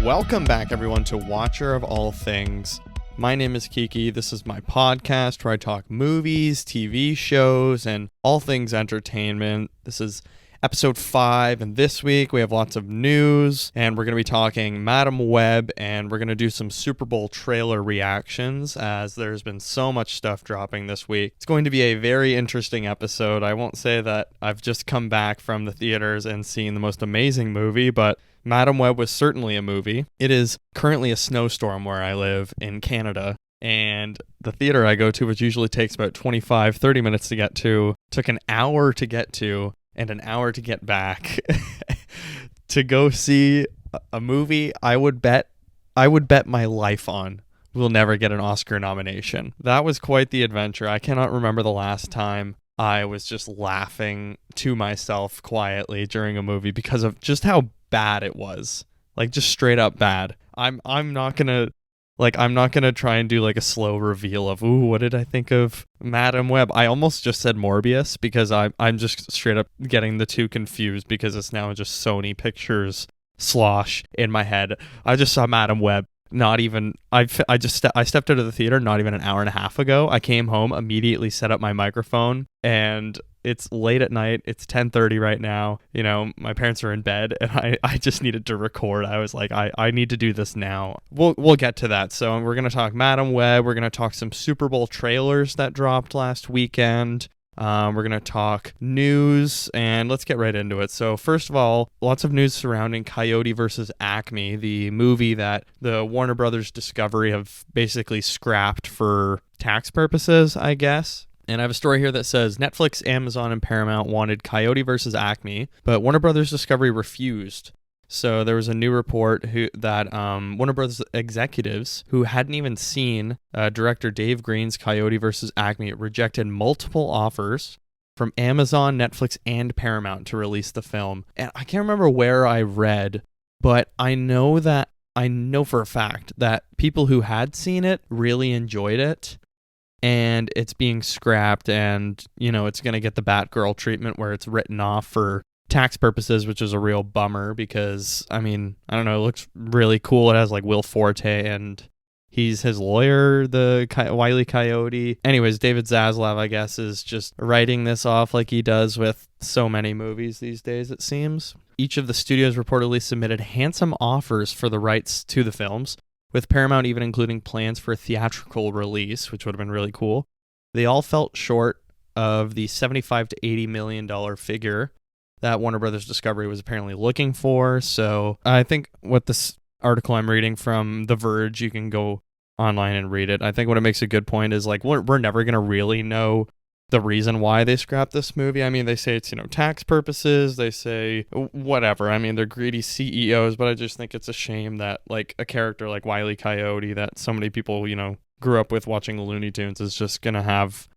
Welcome back, everyone, to Watcher of All Things. My name is Kiki. This is my podcast where I talk movies, TV shows, and all things entertainment. This is episode 5, and this week we have lots of news, and we're going to be talking Madam Web, and we're going to do some Super Bowl trailer reactions, as there's been so much stuff dropping this week. It's going to be a very interesting episode. I won't say that I've just come back from the theaters and seen the most amazing movie, but Madam Web was certainly a movie. It is currently a snowstorm where I live in Canada, and the theater I go to, which usually takes about 25-30 minutes to get to, took an hour to get to and an hour to get back to go see a movie I would bet my life on will never get an Oscar nomination. That was quite the adventure. I cannot remember the last time I was just laughing to myself quietly during a movie because of just how bad it was. Like, just straight up bad. I'm not gonna try and do like a slow reveal of, ooh, what did I think of Madam Web? I almost just said Morbius because I'm just straight up getting the two confused because it's now just Sony Pictures slosh in my head. I just saw Madam Web. I stepped out of the theater not even an hour and a half ago. I came home, immediately set up my microphone, and it's late at night. It's 10:30 right now. You know, my parents are in bed, and I just needed to record. I was like, I need to do this now. We'll get to that. So we're going to talk Madam Web. We're going to talk some Super Bowl trailers that dropped last weekend. We're going to talk news, and let's get right into it. So first of all, lots of news surrounding Coyote versus Acme, the movie that the Warner Brothers Discovery have basically scrapped for tax purposes, I guess. And I have a story here that says Netflix, Amazon, and Paramount wanted Coyote versus Acme, but Warner Brothers Discovery refused. So there was a new report that Warner Brothers executives who hadn't even seen director Dave Green's Coyote vs. Acme rejected multiple offers from Amazon, Netflix, and Paramount to release the film. And I can't remember where I read, but I know for a fact that people who had seen it really enjoyed it. And it's being scrapped, and, you know, it's going to get the Batgirl treatment where it's written off for tax purposes, which is a real bummer because, I mean, I don't know, it looks really cool. It has like Will Forte and he's his lawyer, the Wile E. Coyote. Anyways, David Zaslav, I guess, is just writing this off like he does with so many movies these days, it seems. Each of the studios reportedly submitted handsome offers for the rights to the films, with Paramount even including plans for a theatrical release, which would have been really cool. They all felt short of the $75 to $80 million figure that Warner Brothers Discovery was apparently looking for. So I think what this article I'm reading from The Verge, you can go online and read it. I think what it makes a good point is, like, we're never going to really know the reason why they scrapped this movie. I mean, they say it's, tax purposes. They say whatever. I mean, they're greedy CEOs, but I just think it's a shame that, like, a character like Wile E. Coyote that so many people, grew up with watching the Looney Tunes is just going to have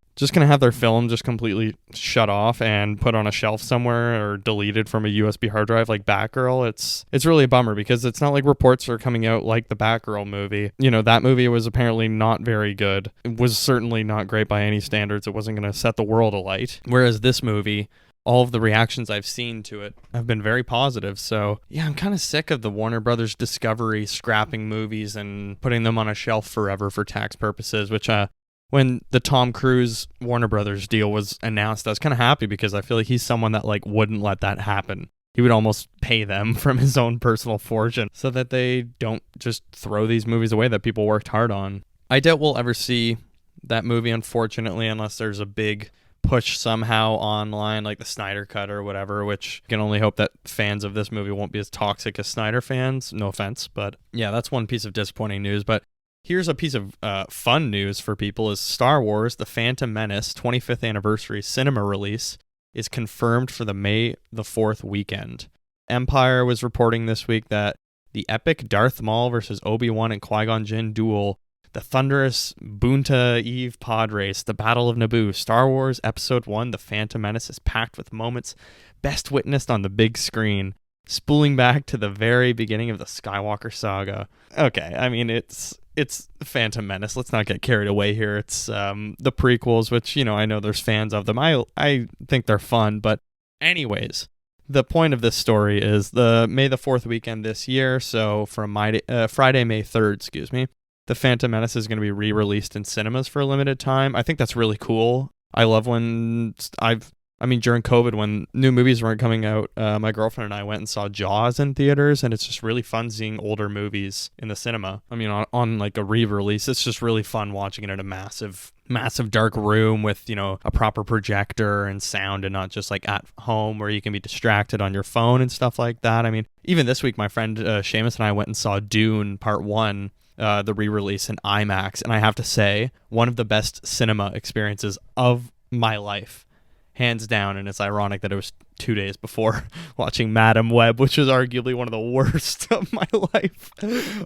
their film just completely shut off and put on a shelf somewhere or deleted from a USB hard drive like Batgirl. It's really a bummer because it's not like reports are coming out like the Batgirl movie. That movie was apparently not very good. It was certainly not great by any standards. It wasn't going to set the world alight. Whereas this movie, all of the reactions I've seen to it have been very positive. So yeah, I'm kind of sick of the Warner Brothers Discovery scrapping movies and putting them on a shelf forever for tax purposes, which when the Tom Cruise Warner Brothers deal was announced, I was kind of happy because I feel like he's someone that wouldn't let that happen. He would almost pay them from his own personal fortune so that they don't just throw these movies away that people worked hard on. I doubt we'll ever see that movie, unfortunately, unless there's a big push somehow online, like the Snyder Cut or whatever, which you can only hope that fans of this movie won't be as toxic as Snyder fans. No offense, but yeah, that's one piece of disappointing news. But here's a piece of fun news for people is Star Wars The Phantom Menace 25th anniversary cinema release is confirmed for the May the 4th weekend. Empire was reporting this week that the epic Darth Maul versus Obi-Wan and Qui-Gon Jinn duel, the thunderous Boonta Eve pod race, the Battle of Naboo, Star Wars Episode 1 The Phantom Menace is packed with moments best witnessed on the big screen, spooling back to the very beginning of the Skywalker saga. Okay, I mean, it's Phantom Menace. Let's not get carried away here. It's the prequels, which, I know there's fans of them. I think they're fun, but anyways, the point of this story is the May the 4th weekend this year. So from Friday, May 3rd, excuse me, The Phantom Menace is going to be re-released in cinemas for a limited time. I think that's really cool. I love when during COVID, when new movies weren't coming out, my girlfriend and I went and saw Jaws in theaters, and it's just really fun seeing older movies in the cinema. I mean, on like a re-release, it's just really fun watching it in a massive dark room with, a proper projector and sound, and not just like at home where you can be distracted on your phone and stuff like that. I mean, even this week, my friend Seamus and I went and saw Dune Part 1, the re-release in IMAX, and I have to say, one of the best cinema experiences of my life. Hands down, and it's ironic that it was 2 days before watching Madam Web, which was arguably one of the worst of my life.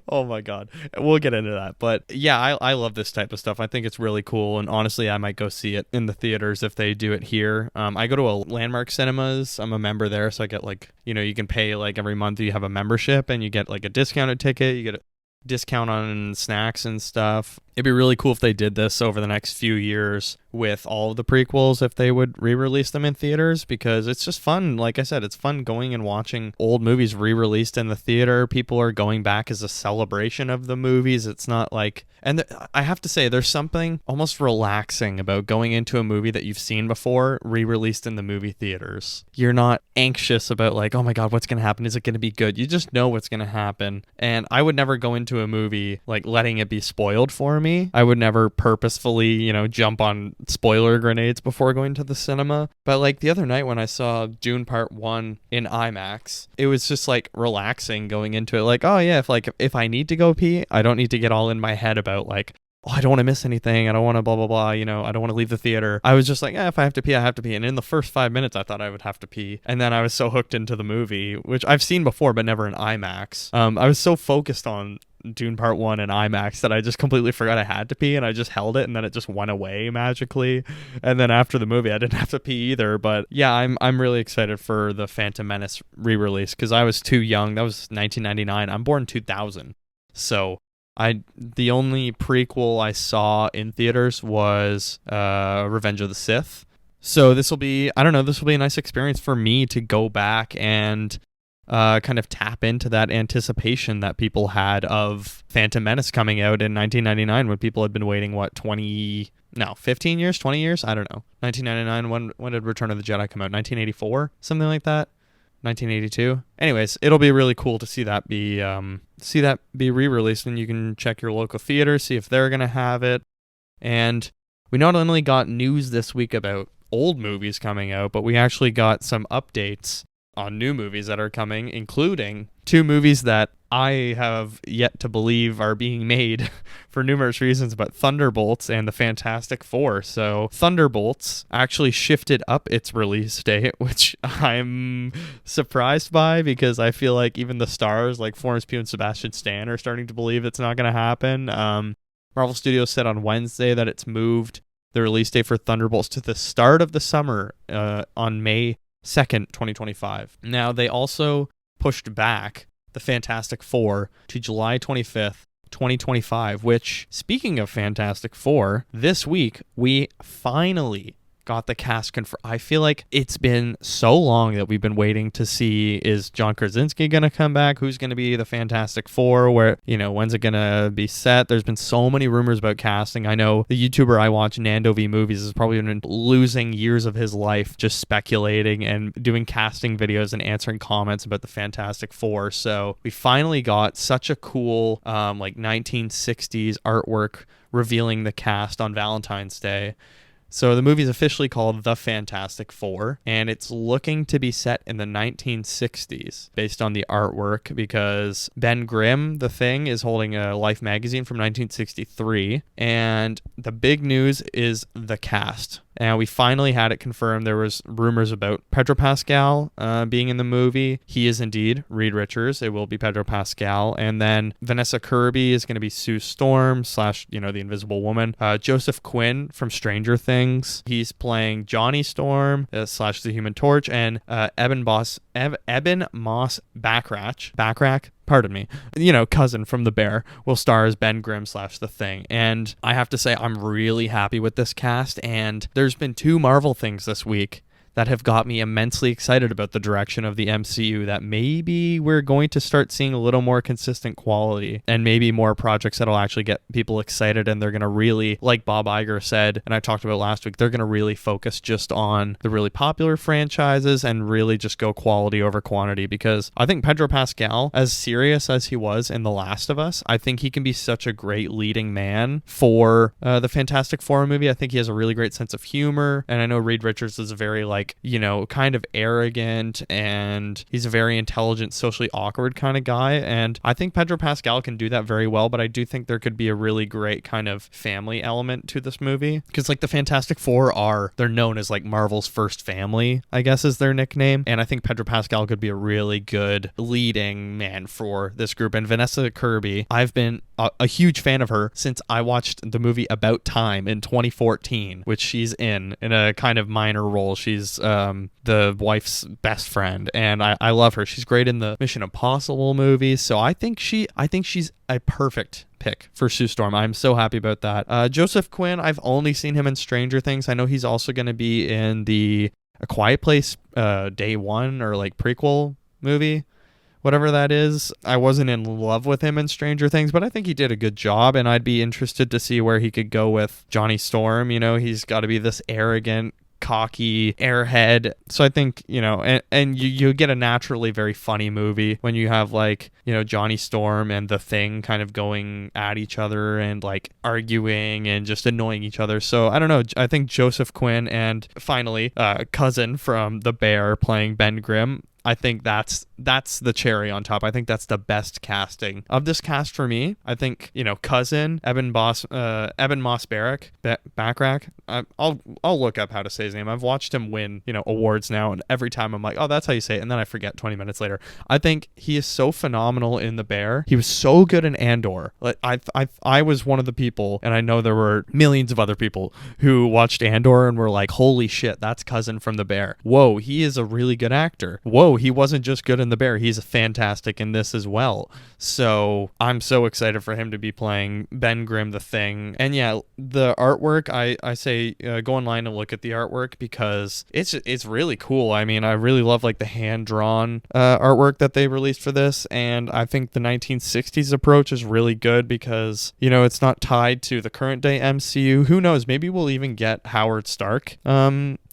Oh my god. We'll get into that. But yeah, I love this type of stuff. I think it's really cool, and honestly, I might go see it in the theaters if they do it here. I go to a Landmark Cinemas. I'm a member there, so I get you can pay every month you have a membership, and you get a discounted ticket. You get a discount on snacks and stuff. It'd be really cool if they did this over the next few years with all of the prequels, if they would re-release them in theaters, because it's just fun. Like I said, it's fun going and watching old movies re-released in the theater. People are going back as a celebration of the movies. It's not I have to say, there's something almost relaxing about going into a movie that you've seen before, re-released in the movie theaters. You're not anxious about oh my god, what's going to happen? Is it going to be good? You just know what's going to happen. And I would never go into a movie letting it be spoiled for me. I would never purposefully, jump on spoiler grenades before going to the cinema. But the other night when I saw Dune Part 1 in IMAX, it was just relaxing going into it. Oh yeah, if I need to go pee, I don't need to get all in my head about I don't want to miss anything. I don't want to blah, blah, blah. I don't want to leave the theater. I was just if I have to pee, I have to pee. And in the first 5 minutes, I thought I would have to pee. And then I was so hooked into the movie, which I've seen before, but never in IMAX. I was so focused on Dune Part 1 in IMAX that I just completely forgot I had to pee, and I just held it, and then it just went away magically. And then after the movie, I didn't have to pee either. But yeah, I'm really excited for the Phantom Menace re-release, because I was too young. That was 1999. I'm born 2000. So the only prequel I saw in theaters was Revenge of the Sith. So this will be a nice experience for me to go back and kind of tap into that anticipation that people had of Phantom Menace coming out in 1999, when people had been waiting 15 years, 20 years, I don't know. 1999, when did Return of the Jedi come out? 1984, something like that. 1982. Anyways, it'll be really cool to see that be re-released, and you can check your local theater, see if they're gonna have it. And we not only got news this week about old movies coming out, but we actually got some updates on new movies that are coming, including 2 movies that I have yet to believe are being made for numerous reasons, but Thunderbolts and the Fantastic Four. So Thunderbolts actually shifted up its release date, which I'm surprised by, because I feel like even the stars like Florence Pugh and Sebastian Stan are starting to believe it's not going to happen. Marvel Studios said on Wednesday that it's moved the release date for Thunderbolts to the start of the summer on May 2nd, 2025. Now, they also pushed back the Fantastic Four to July 25th, 2025, which, speaking of Fantastic Four, this week we finally got the cast confirmed. I feel like it's been so long that we've been waiting to see, is John Krasinski going to come back? Who's going to be the Fantastic Four? When's it going to be set? There's been so many rumors about casting. I know the YouTuber I watch, Nando V Movies, has probably been losing years of his life just speculating and doing casting videos and answering comments about the Fantastic Four. So we finally got such a cool 1960s artwork revealing the cast on Valentine's Day. So the movie is officially called The Fantastic Four, and it's looking to be set in the 1960s based on the artwork, because Ben Grimm, The Thing, is holding a Life magazine from 1963, and the big news is the cast. And we finally had it confirmed. There was rumors about Pedro Pascal being in the movie. He is indeed Reed Richards. It will be Pedro Pascal. And then Vanessa Kirby is going to be Sue Storm / the Invisible Woman. Joseph Quinn from Stranger Things. He's playing Johnny Storm / the Human Torch. And Eben Moss Backrack, pardon me, cousin from The Bear, will star as Ben Grimm / the Thing. And I have to say, I'm really happy with this cast. And there's been 2 Marvel things this week that have got me immensely excited about the direction of the MCU, that maybe we're going to start seeing a little more consistent quality and maybe more projects that'll actually get people excited, and they're going to really, like Bob Iger said, and I talked about last week, they're going to really focus just on the really popular franchises and really just go quality over quantity, because I think Pedro Pascal, as serious as he was in The Last of Us, I think he can be such a great leading man for the Fantastic Four movie. I think he has a really great sense of humor, and I know Reed Richards is a very, like, you know, kind of arrogant, and he's a very intelligent, socially awkward kind of guy, and I think Pedro Pascal can do that very well, but I do think there could be a really great kind of family element to this movie, because like the Fantastic Four they're known as like Marvel's first family, I guess is their nickname, and I think Pedro Pascal could be a really good leading man for this group. And Vanessa Kirby, I've been a huge fan of her since I watched the movie About Time in 2014, which she's in a kind of minor role. She's the wife's best friend, and I love her. She's great in the Mission Impossible movies, so I think she's a perfect pick for Sue Storm. I'm so happy about that. Joseph Quinn, I've only seen him in Stranger Things. I know he's also going to be in the A Quiet Place Day One or like prequel movie, whatever that is. I wasn't in love with him in Stranger Things, but I think he did a good job, and I'd be interested to see where he could go with Johnny Storm. You know, he's got to be this arrogant, cocky airhead. So I think, you know, and you get a naturally very funny movie when you have, like, you know, Johnny Storm and the Thing kind of going at each other and like arguing and just annoying each other. So I don't know. I think Joseph Quinn, and finally, Cousin from The Bear playing Ben Grimm, I think that's the cherry on top. I think that's the best casting of this cast for me. I think, you know, Cousin, Eben Moss Backrack. I'll look up how to say his name. I've watched him win, you know, awards now, and every time I'm like, oh, that's how you say it, and then I forget 20 minutes later. I think he is so phenomenal in The Bear. He was so good in Andor. Like I was one of the people, and I know there were millions of other people who watched Andor and were like, holy shit, that's Cousin from The Bear. Whoa, he is a really good actor. Whoa, he wasn't just good in The Bear, he's fantastic in this as well. So I'm so excited for him to be playing Ben Grimm, the Thing. And yeah, the artwork, I say go online and look at the artwork, because it's really cool. I mean, I really love like the hand-drawn artwork that they released for this, and I think the 1960s approach is really good because, you know, it's not tied to the current day MCU. Who knows, maybe we'll even get Howard Stark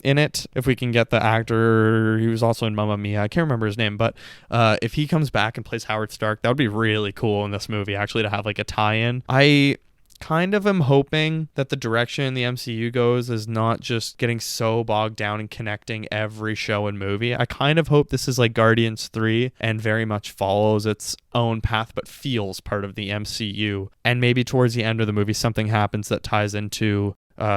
in it, if we can get the actor who was also in Mamma Mia. I can't remember his name, but if he comes back and plays Howard Stark, that would be really cool in this movie, actually, to have like a tie-in. I kind of am hoping that the direction the MCU goes is not just getting so bogged down in connecting every show and movie. I kind of hope this is like Guardians 3 and very much follows its own path but feels part of the MCU, and maybe towards the end of the movie something happens that ties into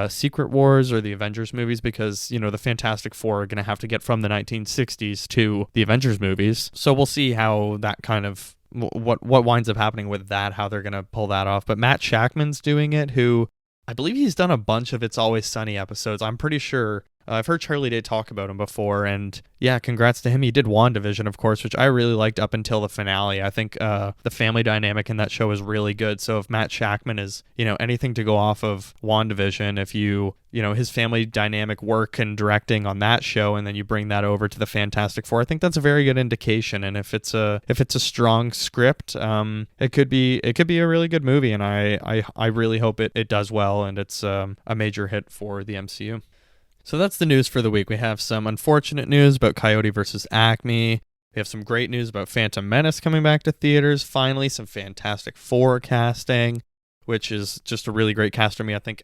Secret Wars or the Avengers movies, because, you know, the Fantastic Four are going to have to get from the 1960s to the Avengers movies. So we'll see how that kind of what winds up happening with that, how they're going to pull that off. But Matt Shakman's doing it, who I believe he's done a bunch of It's Always Sunny episodes. I'm pretty sure. I've heard Charlie Day talk about him before, and yeah, congrats to him. He did WandaVision, of course, which I really liked up until the finale. I think the family dynamic in that show is really good. So if Matt Shakman is, you know, anything to go off of WandaVision, if you know, his family dynamic work and directing on that show, and then you bring that over to the Fantastic Four, I think that's a very good indication. And if it's a strong script, it could be a really good movie, and I really hope it does well, and it's a major hit for the MCU. So that's the news for the week. We have some unfortunate news about Coyote versus Acme. We have some great news about Phantom Menace coming back to theaters. Finally, some Fantastic Four casting, which is just a really great cast for me. I think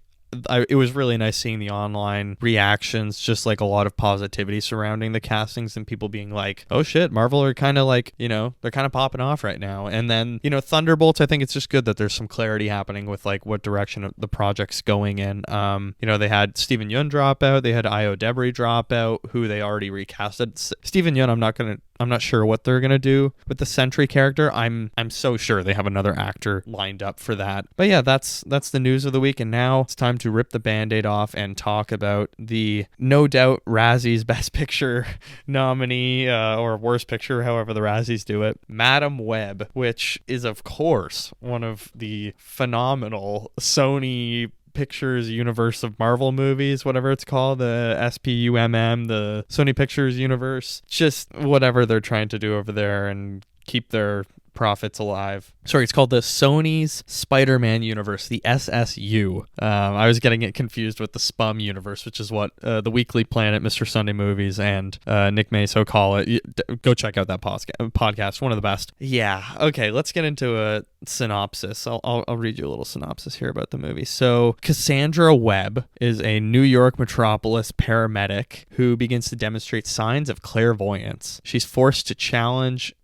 it was really nice seeing the online reactions, just like a lot of positivity surrounding the castings and people being like, oh shit, Marvel are kind of like, you know, they're kind of popping off right now. And then, you know, Thunderbolts, I think it's just good that there's some clarity happening with like what direction the project's going in. You know, they had Steven Yeun drop out, they had Io Debris drop out, who they already recasted. Steven Yeun, I'm not sure what they're gonna do with the Sentry character. I'm so sure they have another actor lined up for that. But yeah, that's the news of the week, and now it's time to rip the Band-Aid off and talk about the no doubt Razzies Best Picture nominee, or Worst Picture, however the Razzies do it, Madam Web, which is of course one of the phenomenal Sony Pictures universe of Marvel movies, whatever it's called, the SPUMM, the Sony Pictures universe, just whatever they're trying to do over there and keep their profits alive. Sorry, it's called the Sony's Spider-Man universe, the SSU. I was getting it confused with the SPUM universe, which is what the Weekly Planet, Mr. Sunday Movies, and Nick Maso call it. Go check out that podcast, one of the best. Yeah, okay, let's get into a synopsis. I'll read you a little synopsis here about the movie. So, Cassandra Webb is a New York metropolis paramedic who begins to demonstrate signs of clairvoyance. She's forced to challenge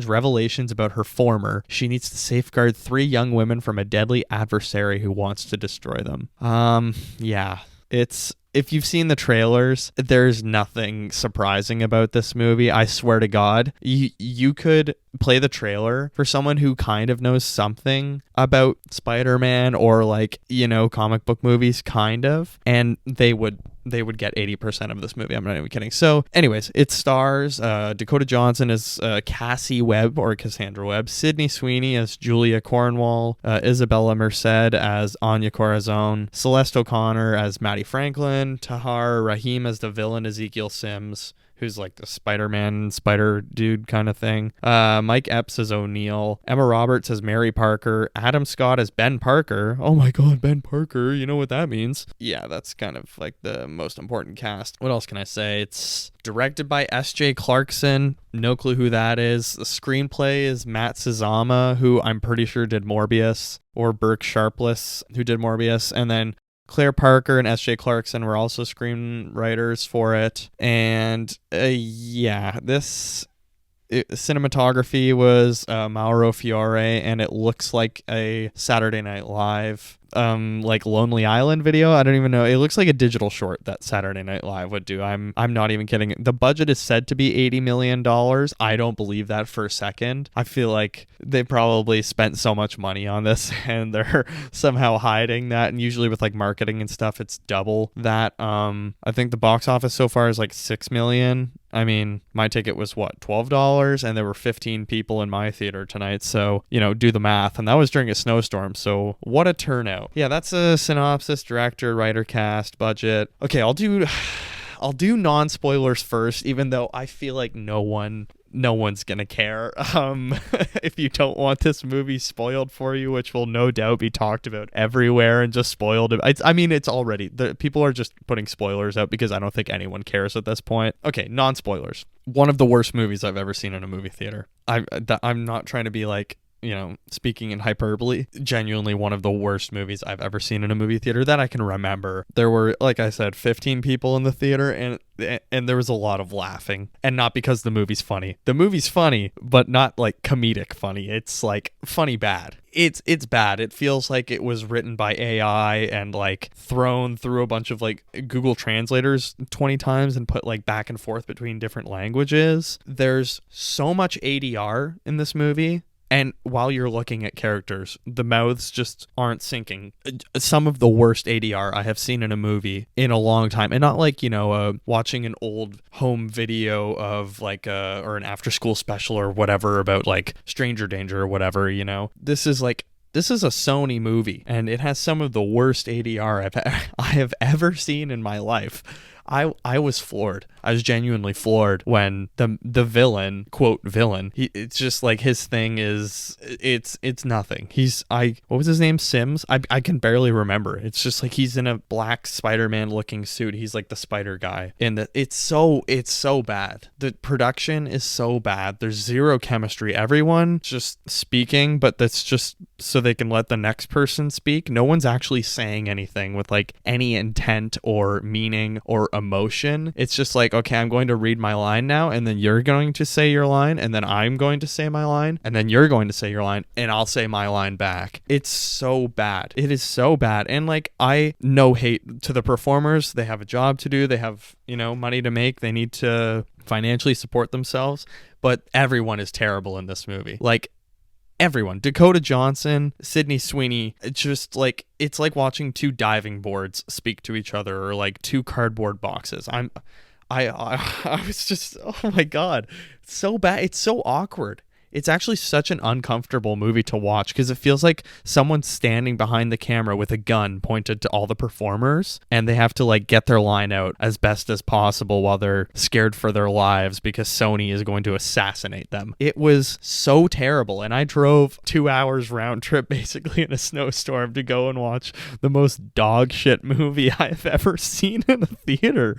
revelations about her former. She needs to safeguard 3 young women from a deadly adversary who wants to destroy them. Yeah, if you've seen the trailers, there's nothing surprising about this movie. I swear to God, you could play the trailer for someone who kind of knows something about Spider-Man or comic book movies, kind of, and they would get 80% of this movie. I'm not even kidding. So anyways, it stars Dakota Johnson as Cassie Webb or Cassandra Webb, Sydney Sweeney as Julia Cornwall, Isabella Merced as Anya Corazon, Celeste O'Connor as Maddie Franklin, Tahar Rahim as the villain Ezekiel Sims, who's like the Spider-Man, spider dude kind of thing. Mike Epps as O'Neill. Emma Roberts as Mary Parker. Adam Scott as Ben Parker. Oh my God, Ben Parker. You know what that means. Yeah, that's kind of like the most important cast. What else can I say? It's directed by S.J. Clarkson. No clue who that is. The screenplay is Matt Sazama, who I'm pretty sure did Morbius, or Burke Sharpless, who did Morbius. And then Claire Parker and S.J. Clarkson were also screenwriters for it. And cinematography was Mauro Fiore, and it looks like a Saturday Night Live Lonely Island video. I don't even know. It looks like a digital short that Saturday Night Live would do. I'm not even kidding. The budget is said to be $80 million. I don't believe that for a second. I feel like they probably spent so much money on this and they're somehow hiding that. And usually with marketing and stuff, it's double that. I think the box office so far is $6 million. I mean, my ticket was $12, and there were 15 people in my theater tonight. So, do the math. And that was during a snowstorm. So what a turnout. Yeah, that's a synopsis, director, writer, cast, budget. Okay, I'll do non-spoilers first, even though I feel like no one's gonna care if you don't want this movie spoiled for you, which will no doubt be talked about everywhere and just spoiled. It's already, people are just putting spoilers out because I don't think anyone cares at this point. Okay, non-spoilers. One of the worst movies I've ever seen in a movie theater. I'm not trying to be speaking in hyperbole, genuinely one of the worst movies I've ever seen in a movie theater that I can remember. There were, like I said, 15 people in the theater, and there was a lot of laughing, and not because the movie's funny. The movie's funny, but not comedic funny. It's funny bad. It's bad. It feels like it was written by AI and thrown through a bunch of Google translators 20 times and put back and forth between different languages. There's so much ADR in this movie. And while you're looking at characters, the mouths just aren't syncing. Some of the worst ADR I have seen in a movie in a long time. And not watching an old home video of or an after school special or whatever about Stranger Danger or whatever, This is a Sony movie, and it has some of the worst ADR I have ever seen in my life. I was floored. I was genuinely floored when the villain, quote villain, it's just his thing is, it's nothing. What was his name? Sims? I can barely remember. It's just he's in a black Spider-Man looking suit. He's the spider guy. And it's so bad. The production is so bad. There's zero chemistry. Everyone just speaking, but that's just so they can let the next person speak. No one's actually saying anything with any intent or meaning or emotion. It's just okay, I'm going to read my line now, and then you're going to say your line, and then I'm going to say my line, and then you're going to say your line, and I'll say my line back. It's so bad. It is so bad. And I no hate to the performers. They have a job to do. They have, money to make. They need to financially support themselves. But everyone is terrible in this movie. Everyone. Dakota Johnson, Sydney Sweeney, it's just it's like watching 2 diving boards speak to each other, or 2 cardboard boxes. I was just, oh my God, it's so bad. It's so awkward. it's actually such an uncomfortable movie to watch because it feels like someone's standing behind the camera with a gun pointed to all the performers, and they have to like get their line out as best as possible while they're scared for their lives because Sony is going to assassinate them. It was so terrible, and I drove 2 hours round trip basically in a snowstorm to go and watch the most dog shit movie I've ever seen in a theater.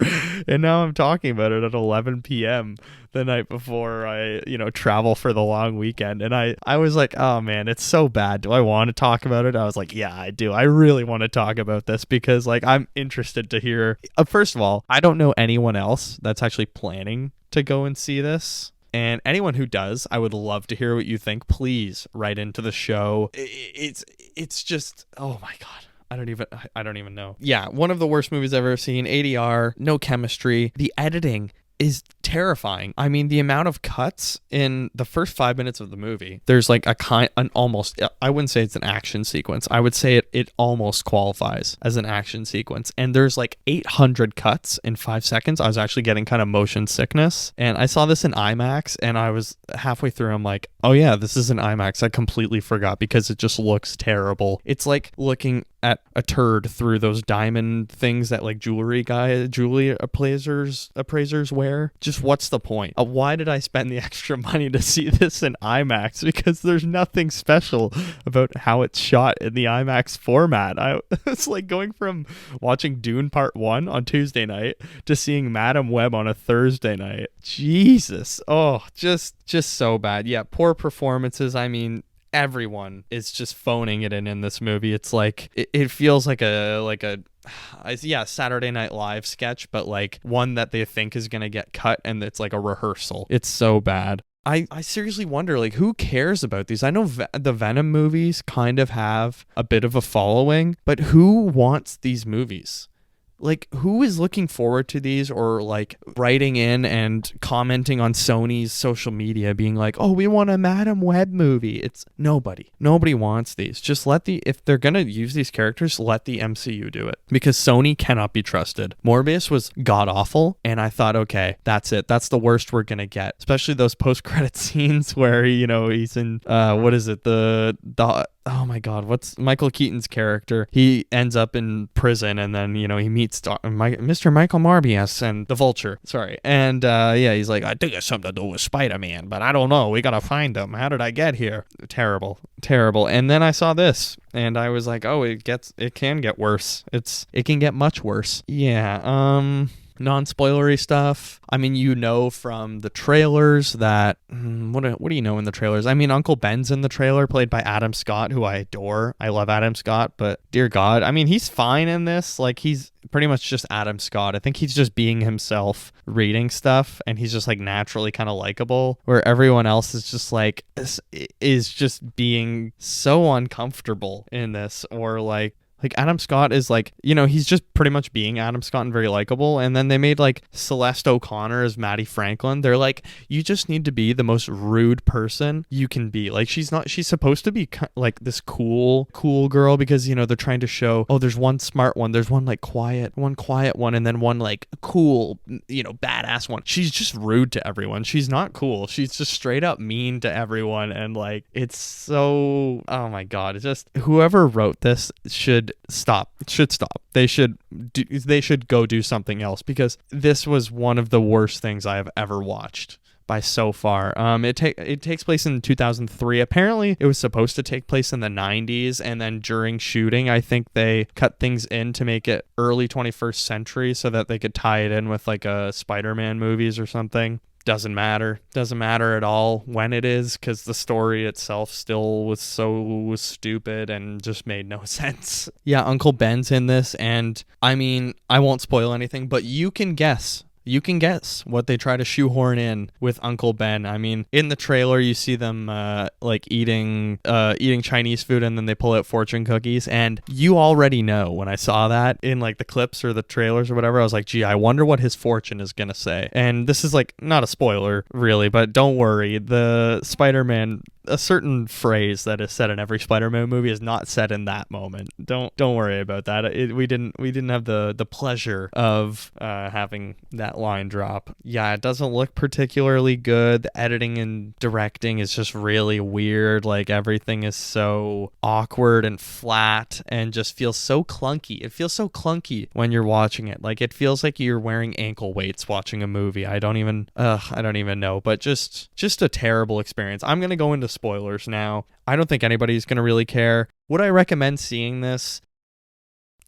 And now I'm talking about it at 11 p.m. the night before I, travel for the long weekend. And I was like, oh man, it's so bad. Do I want to talk about it? I was like, yeah, I do. I really want to talk about this because like I'm interested to hear. First of all, I don't know anyone else that's actually planning to go and see this. And anyone who does, I would love to hear what you think. Please write into the show. It's just, oh my God. I don't even know. Yeah, one of the worst movies I've ever seen. ADR, no chemistry. The editing is terrifying. I mean, the amount of cuts in the first 5 minutes of the movie, there's like an almost, I wouldn't say it's an action sequence. I would say it almost qualifies as an action sequence. And there's like 800 cuts in 5 seconds. I was actually getting kind of motion sickness. And I saw this in IMAX and I was halfway through. I'm like, oh yeah, this is an IMAX. I completely forgot because it just looks terrible. It's like looking at a turd through those diamond things that like jewelry appraisers wear. Just what's the point? Why did I spend the extra money to see this in IMAX? Because there's nothing special about how it's shot in the IMAX format. It's like going from watching Dune Part 1 on Tuesday night to seeing Madam Web on a Thursday night. Jesus. Oh, just so bad. Yeah, poor performances. I mean, everyone is just phoning it in this movie. It's like it feels like a Saturday Night Live sketch, but like one that they think is gonna get cut, and it's like a rehearsal. It's so bad. I seriously wonder, like, who cares about these? I know the Venom movies kind of have a bit of a following, but who wants these movies? Like, who is looking forward to these or like writing in and commenting on Sony's social media being like, oh, we want a Madam Web movie? It's nobody wants these. Just if they're going to use these characters, let the MCU do it, because Sony cannot be trusted. Morbius was god awful. And I thought, okay, that's it. That's the worst we're going to get, especially those post-credit scenes where, he's in, what is it? Oh my God, what's Michael Keaton's character? He ends up in prison, and then, he meets Mr. Michael Morbius and the Vulture. Sorry. And he's like, I think it's something to do with Spider-Man, but I don't know. We got to find him. How did I get here? Terrible. And then I saw this and I was like, oh, it can get worse. It can get much worse. Yeah. Non-spoilery stuff. I mean, from the trailers that what do you know in the trailers? I mean, Uncle Ben's in the trailer, played by Adam Scott, who I adore. I love Adam Scott, but dear God, I mean, he's fine in this. Like, he's pretty much just Adam Scott. I think he's just being himself reading stuff, and he's just like naturally kind of likable, where everyone else is just like being so uncomfortable in this, or like Adam Scott is like, he's just pretty much being Adam Scott and very likable. And then they made like Celeste O'Connor as Maddie Franklin. They're like, you just need to be the most rude person you can be. Like, she's supposed to be like this cool girl, because, they're trying to show, oh, there's one smart one. There's one like quiet one, and then one like cool, badass one. She's just rude to everyone. She's not cool. She's just straight up mean to everyone. And like, it's so, oh my God. It's just, whoever wrote this should stop. They should go do something else, because this was one of the worst things I have ever watched by so far. It takes place in 2003. Apparently it was supposed to take place in the 90s, and then during shooting I think they cut things in to make it early 21st century so that they could tie it in with like a Spider-Man movies or something. Doesn't matter at all when it is, because the story itself still was stupid and just made no sense. Yeah, Uncle Ben's in this, and I mean, I won't spoil anything, but you can guess what they try to shoehorn in with Uncle Ben. I mean, in the trailer, you see them like eating Chinese food, and then they pull out fortune cookies. And you already know, when I saw that in like the clips or the trailers or whatever, I was like, gee, I wonder what his fortune is going to say. And this is like not a spoiler really, but don't worry. The Spider-Man, a certain phrase that is said in every Spider-Man movie is not said in that moment. Don't worry about that. We didn't have the pleasure of having that that line drop. Yeah, it doesn't look particularly good. The editing and directing is just really weird. Like everything is so awkward and flat and just feels so clunky. It feels so clunky when you're watching it. Like it feels like you're wearing ankle weights watching a movie. I don't even know, but just a terrible experience. I'm going to go into spoilers now. I don't think anybody's going to really care. Would I recommend seeing this?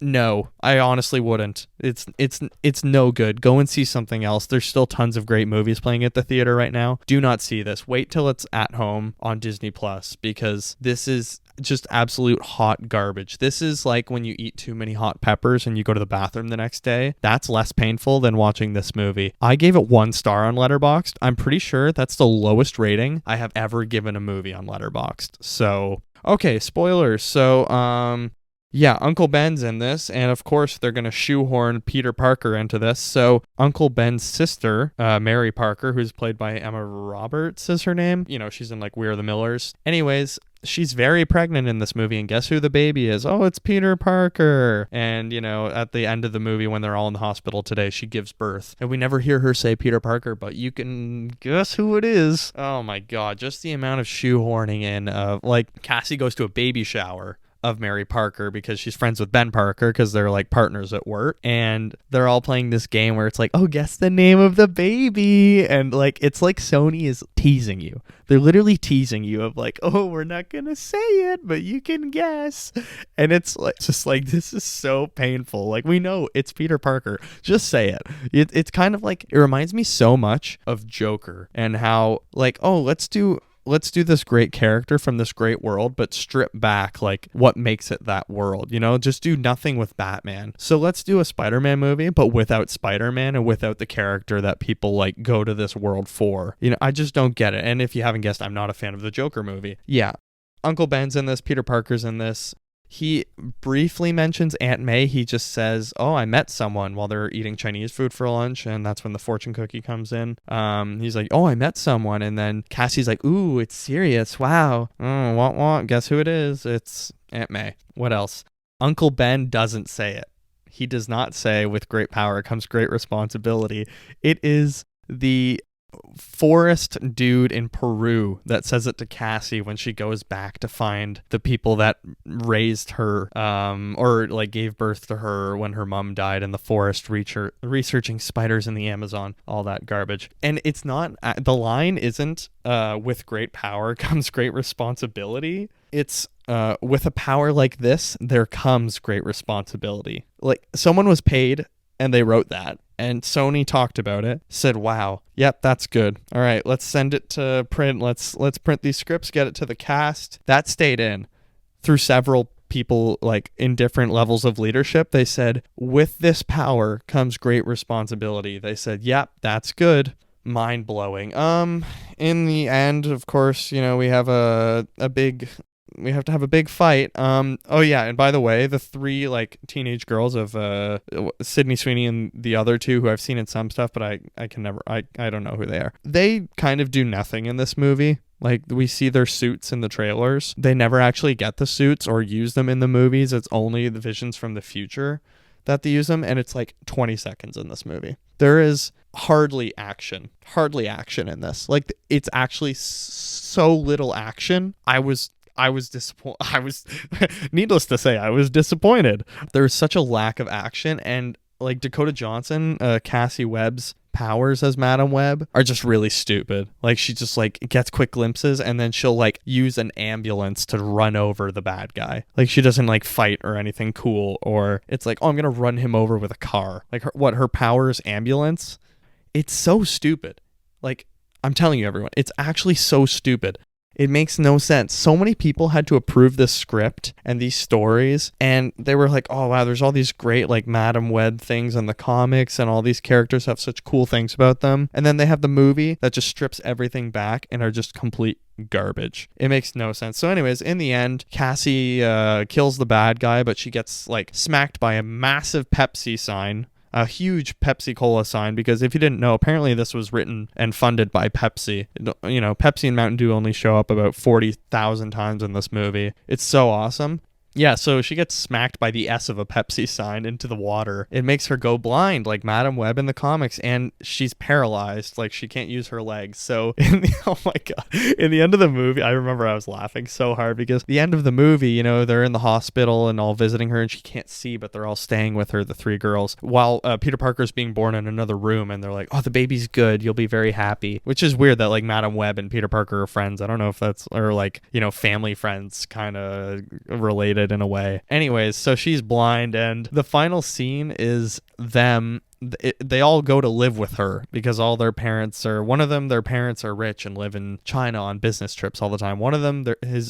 No, I honestly wouldn't. It's no good. Go and see something else. There's still tons of great movies playing at the theater right now. Do not see this. Wait till it's at home on Disney Plus, because this is just absolute hot garbage. This is like when you eat too many hot peppers and you go to the bathroom the next day. That's less painful than watching this movie. I gave it 1 star on Letterboxd. I'm pretty sure that's the lowest rating I have ever given a movie on Letterboxd. So, okay, spoilers. So, yeah, Uncle Ben's in this, and of course they're going to shoehorn Peter Parker into this. So Uncle Ben's sister, Mary Parker, who's played by Emma Roberts is her name. You know, she's in like We're the Millers. Anyways, she's very pregnant in this movie, and guess who the baby is? Oh, it's Peter Parker. And, you know, at the end of the movie when they're all in the hospital today, she gives birth. And we never hear her say Peter Parker, but you can guess who it is. Oh my God, just the amount of shoehorning in of, like, Cassie goes to a baby shower of Mary Parker because she's friends with Ben Parker because they're like partners at work, and they're all playing this game where it's like, oh, guess the name of the baby, and like it's like Sony is teasing you. They're literally teasing you of like, oh, we're not gonna say it, but you can guess. And it's like just like, this is so painful. Like, we know it's Peter Parker, just say it. It's kind of like, it reminds me so much of Joker and how like, oh, let's do this great character from this great world, but strip back like what makes it that world, you know, just do nothing with Batman. So let's do a Spider-Man movie, but without Spider-Man and without the character that people like go to this world for. You know, I just don't get it. And if you haven't guessed, I'm not a fan of the Joker movie. Yeah. Uncle Ben's in this, Peter Parker's in this. He briefly mentions Aunt May. He just says, oh, I met someone while they're eating Chinese food for lunch. And that's when the fortune cookie comes in. He's like, oh, I met someone. And then Cassie's like, ooh, it's serious. Wow. Want. Guess who it is? It's Aunt May. What else? Uncle Ben doesn't say it. He does not say, with great power comes great responsibility. It is the forest dude in Peru that says it to Cassie when she goes back to find the people that raised her or like gave birth to her when her mom died in the forest, researching spiders in the Amazon, all that garbage. And it's not, the line isn't with great power comes great responsibility. It's with a power like this there comes great responsibility. Like, someone was paid and they wrote that, and Sony talked about it, said, wow, yep, that's good. All right, let's send it to print. Let's print these scripts, get it to the cast. That stayed in through several people, like in different levels of leadership. They said, with this power comes great responsibility. They said, yep, that's good. Mind blowing. In the end, of course, you know, we have we have to have a big fight. Oh yeah, and by the way, the 3 like teenage girls of Sydney Sweeney and the other 2 who I've seen in some stuff, but I don't know who they are. They kind of do nothing in this movie. Like, we see their suits in the trailers. They never actually get the suits or use them in the movies. It's only the visions from the future that they use them, and it's like 20 seconds in this movie. There is hardly action in this. Like, it's actually so little action. I was disappointed. Needless to say, I was disappointed. There's such a lack of action, and like Dakota Johnson, Cassie Webb's powers as Madam Web are just really stupid. Like, she just like gets quick glimpses and then she'll like use an ambulance to run over the bad guy. Like, she doesn't like fight or anything cool, or it's like, oh, I'm gonna run him over with a car. Like, her powers ambulance. It's so stupid. Like, I'm telling you, everyone, it's actually so stupid. It makes no sense. So many people had to approve this script and these stories, and they were like, oh wow, there's all these great like Madam Web things in the comics, and all these characters have such cool things about them. And then they have the movie that just strips everything back and are just complete garbage. It makes no sense. So anyways, in the end, Cassie kills the bad guy, but she gets like smacked by a massive Pepsi sign. A huge Pepsi Cola sign, because if you didn't know, apparently this was written and funded by Pepsi. You know, Pepsi and Mountain Dew only show up about 40,000 times in this movie. It's so awesome. Yeah, so she gets smacked by the S of a Pepsi sign into the water. It makes her go blind, like Madam Web in the comics, and she's paralyzed, like she can't use her legs. So, oh my god, in the end of the movie, I remember I was laughing so hard because the end of the movie, you know, they're in the hospital and all visiting her, and she can't see, but they're all staying with her, the three girls, while Peter Parker's being born in another room, and they're like, "Oh, the baby's good, you'll be very happy," which is weird that like Madam Web and Peter Parker are friends. I don't know if that's or like, you know, family friends kind of related in a way. Anyways, so she's blind, and the final scene is them. They all go to live with her because all their parents are, one of them, their parents are rich and live in China on business trips all the time. One of them,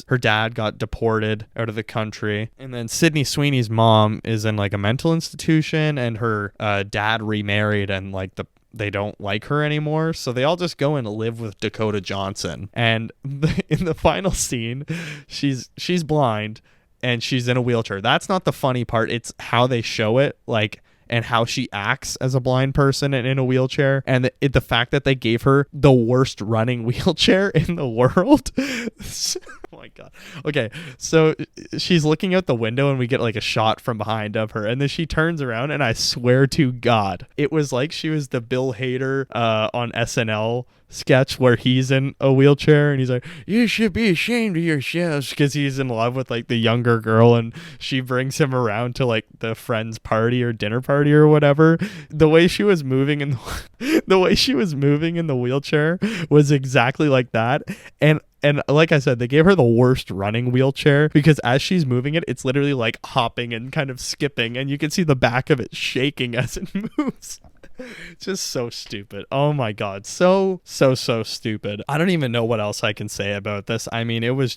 her dad got deported out of the country. And then Sydney Sweeney's mom is in like a mental institution, and her dad remarried, and like they don't like her anymore, so they all just go and live with Dakota Johnson. And in the final scene, she's blind and she's in a wheelchair. That's not the funny part. It's how they show it, like, and how she acts as a blind person and in a wheelchair, and the fact that they gave her the worst running wheelchair in the world. Oh my god. Okay, so she's looking out the window, and we get like a shot from behind of her, and then she turns around, and I swear to God, it was like she was the Bill Hader on SNL sketch where he's in a wheelchair and he's like, "You should be ashamed of yourselves," because he's in love with like the younger girl, and she brings him around to like the friend's party or dinner party or whatever. The way she was moving in the wheelchair was exactly like that. And like I said, they gave her the worst running wheelchair because as she's moving it, it's literally like hopping and kind of skipping, and you can see the back of it shaking as it moves. Just so stupid. Oh my god, so stupid. I don't even know what else I can say about this. I mean, it was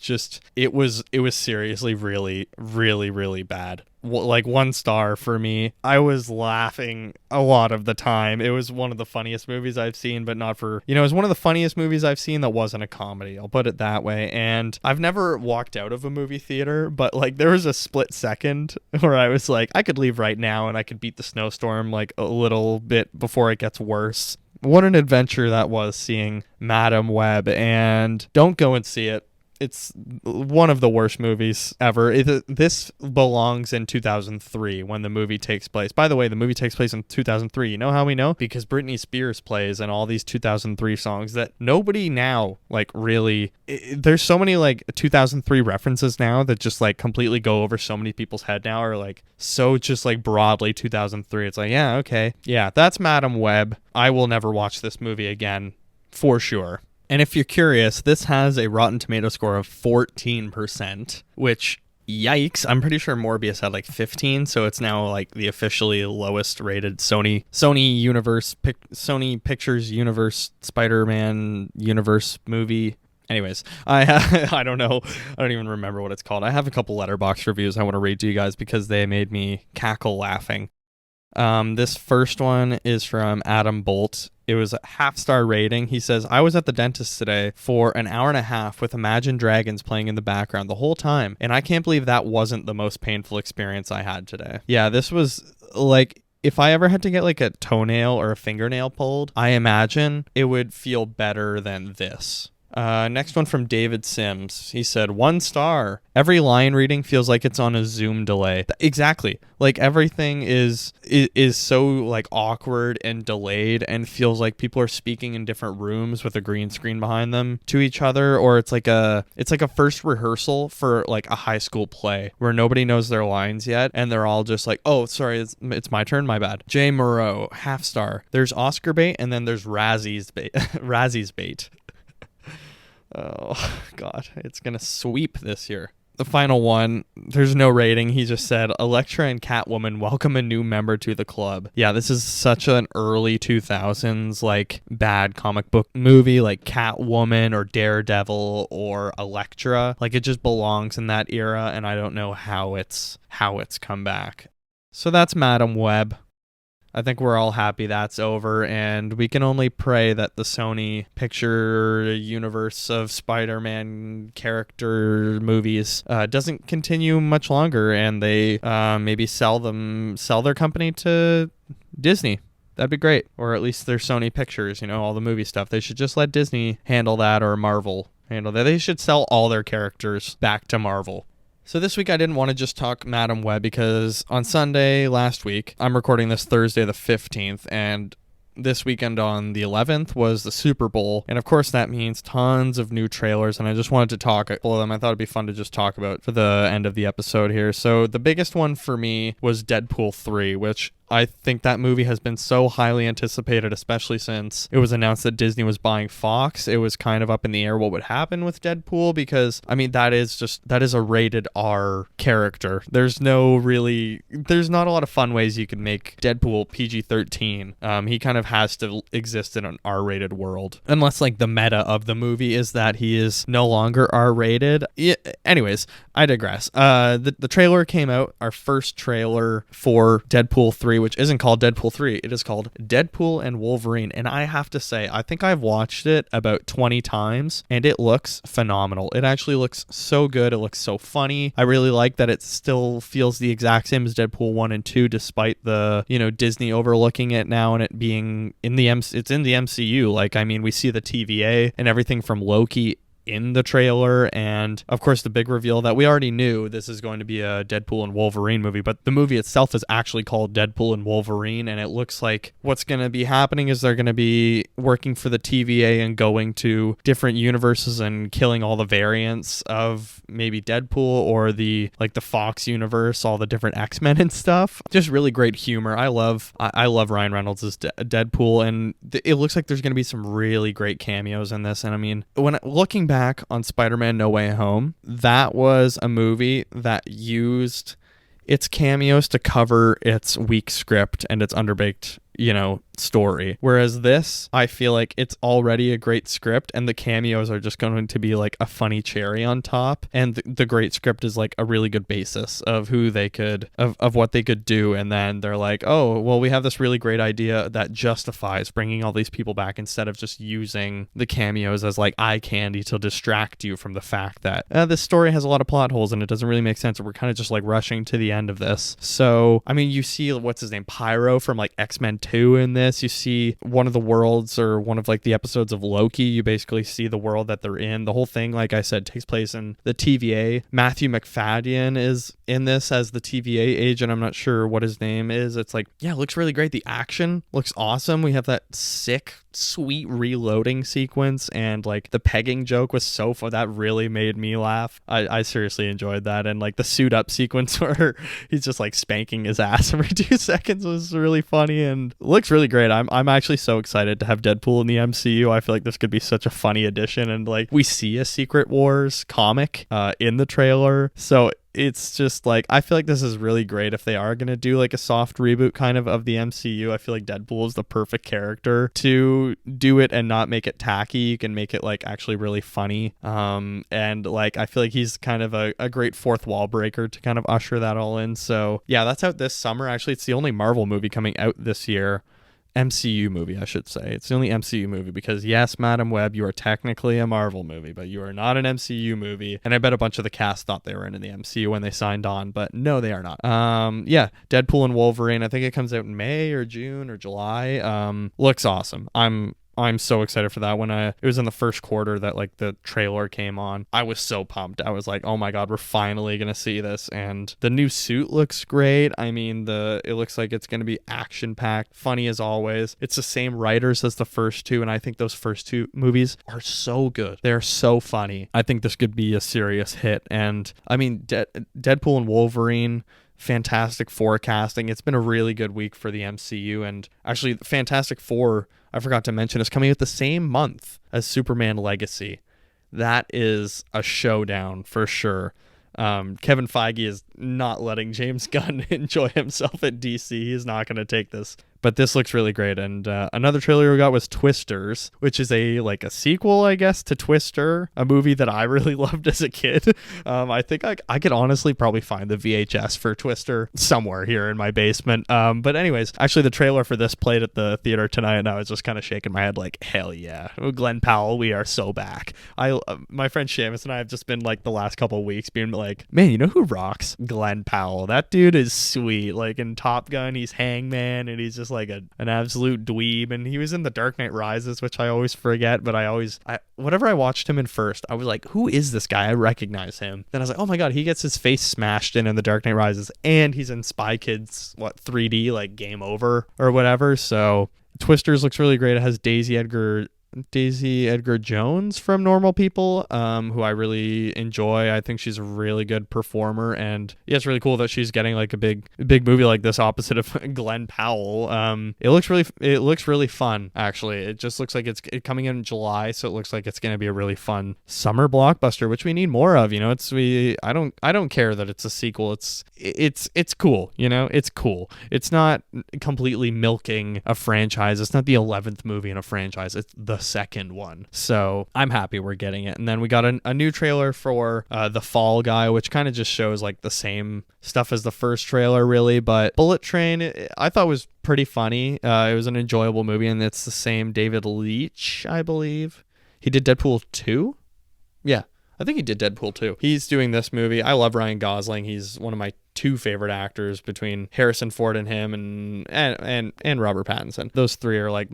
seriously really bad. Like 1 star for me. I was laughing a lot of the time. It was one of the funniest movies I've seen, but not for, you know, it was one of the funniest movies I've seen that wasn't a comedy. I'll put it that way. And I've never walked out of a movie theater, but like there was a split second where I was like, I could leave right now and I could beat the snowstorm like a little bit before it gets worse. What an adventure that was, seeing Madam Web, and don't go and see it. It's one of the worst movies ever. This belongs in 2003 when the movie takes place. By the way, the movie takes place in 2003. You know how we know? Because Britney Spears plays in all these 2003 songs that nobody now, like, really... there's so many, like, 2003 references now that just, like, completely go over so many people's head now, or, like, so just, like, broadly 2003. It's like, yeah, okay. Yeah, that's Madam Web. I will never watch this movie again, for sure. And if you're curious, this has a Rotten Tomato score of 14%, which, yikes, I'm pretty sure Morbius had like 15, so it's now like the officially lowest rated Sony Pictures Universe Spider-Man Universe movie. Anyways, I don't know. I don't even remember what it's called. I have a couple Letterboxd reviews I want to read to you guys because they made me cackle laughing. This first one is from Adam Bolt. It was a 0.5-star rating. He says, "I was at the dentist today for an hour and a half with Imagine Dragons playing in the background the whole time, and I can't believe that wasn't the most painful experience I had today." Yeah, this was like, if I ever had to get like a toenail or a fingernail pulled, I imagine it would feel better than this. Next one from David Sims. He said, 1 star. Every line reading feels like it's on a Zoom delay. Exactly. Like everything is so like awkward and delayed and feels like people are speaking in different rooms with a green screen behind them to each other, or it's like a first rehearsal for like a high school play where nobody knows their lines yet and they're all just like, "Oh, sorry, it's my turn, my bad." Jay Moreau, 0.5 star. There's Oscar bait and then there's Razzie's bait. Oh, God, it's going to sweep this year. The final one, there's no rating. He just said, "Elektra and Catwoman welcome a new member to the club." Yeah, this is such an early 2000s, like, bad comic book movie, like Catwoman or Daredevil or Elektra. Like, it just belongs in that era, and I don't know how it's come back. So that's Madam Web. I think we're all happy that's over, and we can only pray that the Sony picture universe of Spider-Man character movies doesn't continue much longer, and they maybe sell their company to Disney. That'd be great. Or at least their Sony Pictures, you know, all the movie stuff. They should just let Disney handle that, or Marvel handle that. They should sell all their characters back to Marvel. So this week I didn't want to just talk Madam Web because on Sunday last week, I'm recording this Thursday the 15th, and this weekend on the 11th was the Super Bowl, and of course that means tons of new trailers, and I just wanted to talk about them. I thought it'd be fun to just talk about for the end of the episode here. So the biggest one for me was Deadpool 3, which I think that movie has been so highly anticipated, especially since it was announced that Disney was buying Fox. It was kind of up in the air what would happen with Deadpool because, I mean, that is a rated R character. There's not a lot of fun ways you can make Deadpool PG-13. He kind of has to exist in an R-rated world, unless like the meta of the movie is that he is no longer R-rated. Yeah, anyways, I digress. The trailer came out, our first trailer for Deadpool 3, which isn't called Deadpool 3. It is called Deadpool and Wolverine. And I have to say, I think I've watched it about 20 times and it looks phenomenal. It actually looks so good. It looks so funny. I really like that it still feels the exact same as Deadpool 1 and 2, despite the, Disney overlooking it now and it being it's in the MCU. Like, I mean, we see the TVA and everything from Loki in the trailer, and of course the big reveal that we already knew this is going to be a Deadpool and Wolverine movie, but the movie itself is actually called Deadpool and Wolverine, and it looks like what's going to be happening is they're going to be working for the TVA and going to different universes and killing all the variants of maybe Deadpool or the Fox universe, all the different X-Men and stuff. Just really great humor. I love Ryan Reynolds as Deadpool, and it looks like there's going to be some really great cameos in this. And I mean, when looking back on Spider-Man No Way Home, that was a movie that used its cameos to cover its weak script and its underbaked story. Whereas this, I feel like it's already a great script and the cameos are just going to be like a funny cherry on top, and the great script is like a really good basis of who they could of what they could do, and then they're like, oh well, we have this really great idea that justifies bringing all these people back instead of just using the cameos as like eye candy to distract you from the fact that this story has a lot of plot holes and it doesn't really make sense, and we're kind of just like rushing to the end of this. So I mean, you see what's his name, Pyro from like X-Men 2 in this. You see one of the worlds or one of like the episodes of Loki. You basically see the world that they're in. The whole thing, like I said, takes place in the TVA. Matthew McFadden is in this as the TVA agent. I'm not sure what his name is. It's like, yeah, it looks really great. The action looks awesome. We have that sick, sweet reloading sequence, and like the pegging joke was so fun. That really made me laugh. I seriously enjoyed that. And like the suit up sequence where he's just like spanking his ass every 2 seconds was really funny and looks really great. I'm actually so excited to have Deadpool in the MCU. I feel like this could be such a funny addition, and like we see a Secret Wars comic in the trailer, so it's just like, I feel like this is really great if they are going to do like a soft reboot kind of the MCU. I feel like Deadpool is the perfect character to do it and not make it tacky. You can make it like actually really funny. And like, I feel like he's kind of a great fourth wall breaker to kind of usher that all in. So yeah, that's out this summer. Actually, it's the only Marvel movie coming out this year. MCU movie, I should say. It's the only MCU movie because, yes, Madam Web, you are technically a Marvel movie, but you are not an MCU movie. And I bet a bunch of the cast thought they were in the MCU when they signed on, but no, they are not. Yeah, Deadpool and Wolverine. I think it comes out in May or June or July. Looks awesome. I'm so excited for that. When it was in the first quarter that like the trailer came on, I was so pumped. I was like, oh my God, we're finally going to see this. And the new suit looks great. I mean, it looks like it's going to be action packed, funny as always. It's the same writers as the first two. And I think those first two movies are so good. They're so funny. I think this could be a serious hit. And I mean, Deadpool and Wolverine, Fantastic Four casting. It's been a really good week for the MCU. And actually, Fantastic Four, I forgot to mention, is coming out the same month as Superman Legacy. That is a showdown for sure. Kevin Feige is not letting James Gunn enjoy himself at DC. He's not going to take this. But this looks really great. And another trailer we got was Twisters, which is a sequel, I guess, to Twister, a movie that I really loved as a kid. I think I could honestly probably find the VHS for Twister somewhere here in my basement. But anyways, actually the trailer for this played at the theater tonight, and I was just kind of shaking my head like, hell yeah. Glenn Powell, we are so back. My friend Seamus and I have just been like the last couple of weeks being like, man, you know who rocks? Glenn Powell. That dude is sweet. Like in Top Gun, he's Hangman, and he's just just like an absolute dweeb, and he was in The Dark Knight Rises, which I always forget, but whenever I watched him in first, I was like, who is this guy? I recognize him. Then I was like, oh my god, he gets his face smashed in The Dark Knight Rises, and he's in Spy Kids 3D, like Game Over or whatever. So Twisters looks really great. It has Daisy Edgar Jones from Normal People, who I really enjoy. I think she's a really good performer, and yeah, it's really cool that she's getting like a big movie like this opposite of Glenn Powell. It looks really fun, actually. It just looks like it's coming in July, so it looks like it's going to be a really fun summer blockbuster, which we need more of. You know, I don't care that it's a sequel. It's cool. You know, it's cool. It's not completely milking a franchise. It's not the 11th movie in a franchise. It's the second one. So I'm happy we're getting it. And then we got a new trailer for The Fall Guy, which kind of just shows like the same stuff as the first trailer, really. But Bullet Train, I thought was pretty funny. It was an enjoyable movie, and it's the same David Leitch, I believe. He did Deadpool 2? Yeah, I think he did Deadpool 2. He's doing this movie. I love Ryan Gosling. He's one of my two favorite actors between Harrison Ford and him, and Robert Pattinson. Those three are like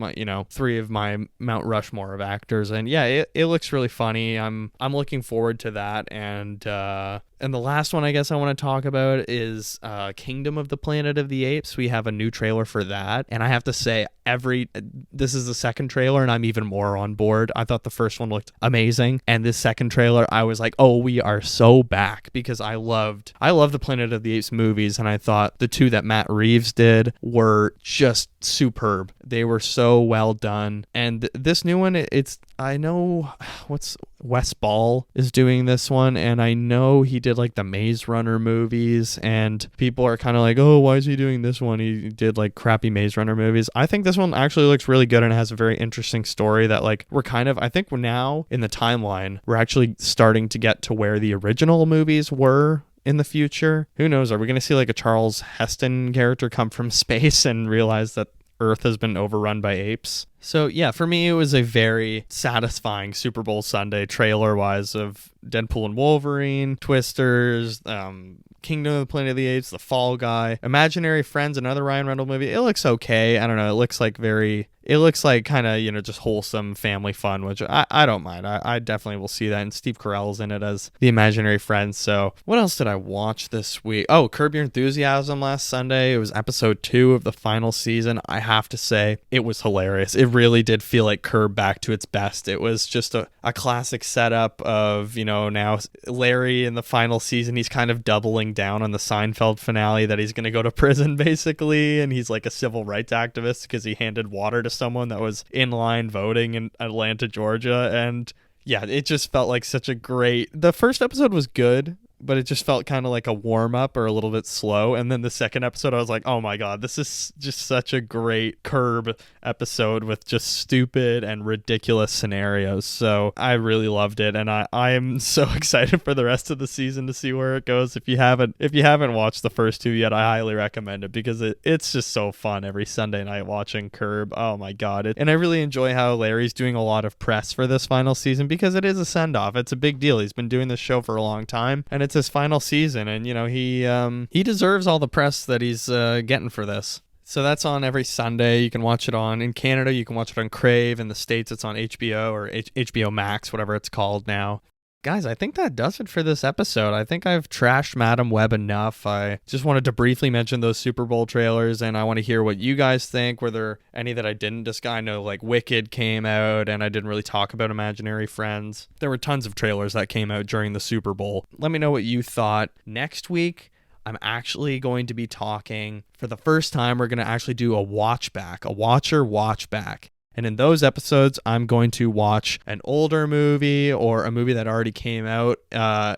three of my Mount Rushmore of actors. And yeah, it looks really funny. I'm looking forward to that. And the last one I guess I want to talk about is Kingdom of the Planet of the Apes. We have a new trailer for that, and I have to say this is the second trailer, and I'm even more on board. I thought the first one looked amazing, and this second trailer I was like, oh, we are so back, because I love the Planet of the Apes movies, and I thought the two that Matt Reeves did were just superb. They were so well done. And this new one, I know Wes Ball is doing this one, and I know he did like the Maze Runner movies, and people are kind of like, oh, why is he doing this one? He did like crappy Maze Runner movies. I think this one actually looks really good, and it has a very interesting story that like I think we're now in the timeline, we're actually starting to get to where the original movies were in the future. Who knows? Are we going to see like a Charles Heston character come from space and realize that Earth has been overrun by apes? So yeah, for me, it was a very satisfying Super Bowl Sunday trailer-wise of Deadpool and Wolverine, Twisters, Kingdom of the Planet of the Apes, The Fall Guy, Imaginary Friends, another Ryan Reynolds movie. It looks okay. I don't know. It looks like kind of, just wholesome family fun, which I don't mind. I definitely will see that. And Steve Carell's in it as the Imaginary Friends. So what else did I watch this week? Oh, Curb Your Enthusiasm last Sunday. It was episode 2 of the final season. I have to say, it was hilarious. It really did feel like Curb back to its best. It was just a classic setup of, now Larry in the final season, he's kind of doubling down on the Seinfeld finale that he's going to go to prison, basically. And he's like a civil rights activist because he handed water to someone that was in line voting in Atlanta, Georgia. And yeah, it just felt like the first episode was good, but it just felt kind of like a warm-up or a little bit slow. And then the second episode, I was like, oh my god, this is just such a great Curb episode with just stupid and ridiculous scenarios. So I really loved it, and I am so excited for the rest of the season to see where it goes. If you haven't watched the first 2 yet, I highly recommend it, because it's just so fun every Sunday night watching Curb. Oh my god. And I really enjoy how Larry's doing a lot of press for this final season, because it is a send-off. It's a big deal. He's been doing this show for a long time, and it's his final season, and he deserves all the press that he's getting for this. So that's on every Sunday. You can watch it in Canada, you can watch it on Crave. In the States, it's on HBO or HBO Max, whatever it's called now. Guys, I think that does it for this episode. I think I've trashed Madam Web enough. I just wanted to briefly mention those Super Bowl trailers, and I want to hear what you guys think. Were there any that I didn't discuss? I know like Wicked came out, and I didn't really talk about Imaginary Friends. There were tons of trailers that came out during the Super Bowl. Let me know what you thought. Next week, I'm actually going to be talking, for the first time, we're going to actually do a watch back. And in those episodes, I'm going to watch an older movie or a movie that already came out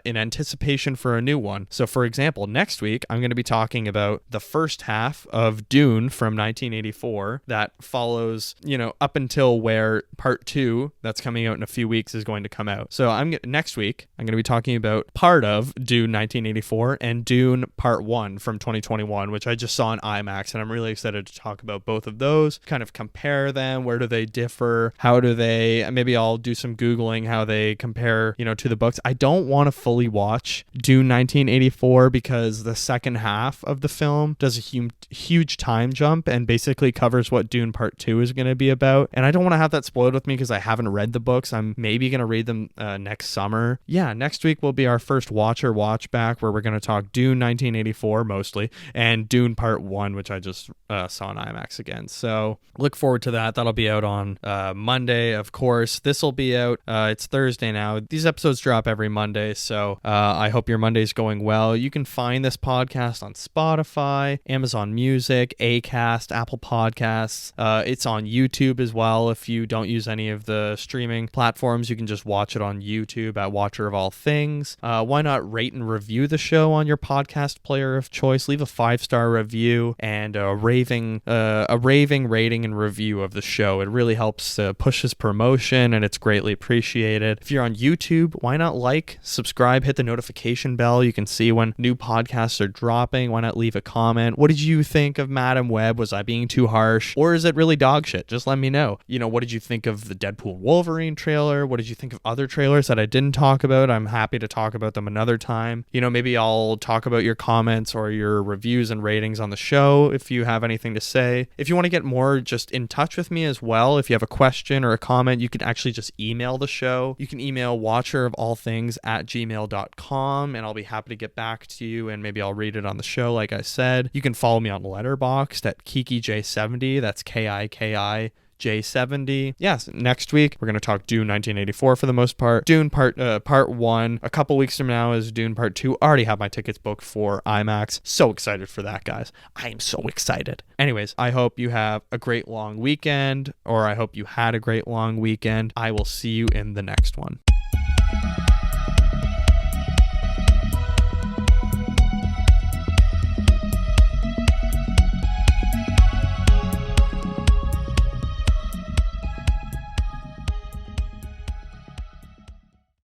in anticipation for a new one. So for example, next week, I'm going to be talking about the first half of Dune from 1984 that follows, up until where part 2 that's coming out in a few weeks is going to come out. So next week, I'm going to be talking about part of Dune 1984 and Dune part 1 from 2021, which I just saw in IMAX, and I'm really excited to talk about both of those, kind of compare them. Where do do they differ? Maybe I'll do some Googling how they compare, to the books. I don't want to fully watch Dune 1984 because the second half of the film does a huge time jump and basically covers what Dune Part 2 is going to be about. And I don't want to have that spoiled with me because I haven't read the books. I'm maybe going to read them next summer. Yeah, next week will be our first watch back where we're going to talk Dune 1984 mostly and Dune Part 1, which I just saw on IMAX again. So look forward to that. That'll be out on Monday, of course. This will be out. It's Thursday now. These episodes drop every Monday, so I hope your Monday's going well. You can find this podcast on Spotify, Amazon Music, Acast, Apple Podcasts. It's on YouTube as well. If you don't use any of the streaming platforms, you can just watch it on YouTube at Watcher of All Things. Why not rate and review the show on your podcast player of choice? Leave a 5-star review and a raving rating and review of the show. It really helps push this promotion, and it's greatly appreciated. If you're on YouTube, why not subscribe, hit the notification bell. You can see when new podcasts are dropping. Why not leave a comment? What did you think of Madam Web? Was I being too harsh? Or is it really dog shit? Just let me know. What did you think of the Deadpool Wolverine trailer? What did you think of other trailers that I didn't talk about? I'm happy to talk about them another time. Maybe I'll talk about your comments or your reviews and ratings on the show if you have anything to say. If you want to get more just in touch with me as well, if you have a question or a comment, you can actually just email the show. You can email watcherofallthings@gmail.com, and I'll be happy to get back to you, and maybe I'll read it on the show like I said. You can follow me on Letterboxd at KikiJ70. That's KIKI J70. Yes, next week we're going to talk Dune 1984 for the most part. Dune Part 1. A couple weeks from now is Dune Part 2. Already have my tickets booked for IMAX. So excited for that, guys. I am so excited. Anyways, I hope you have a great long weekend, or I hope you had a great long weekend. I will see you in the next one.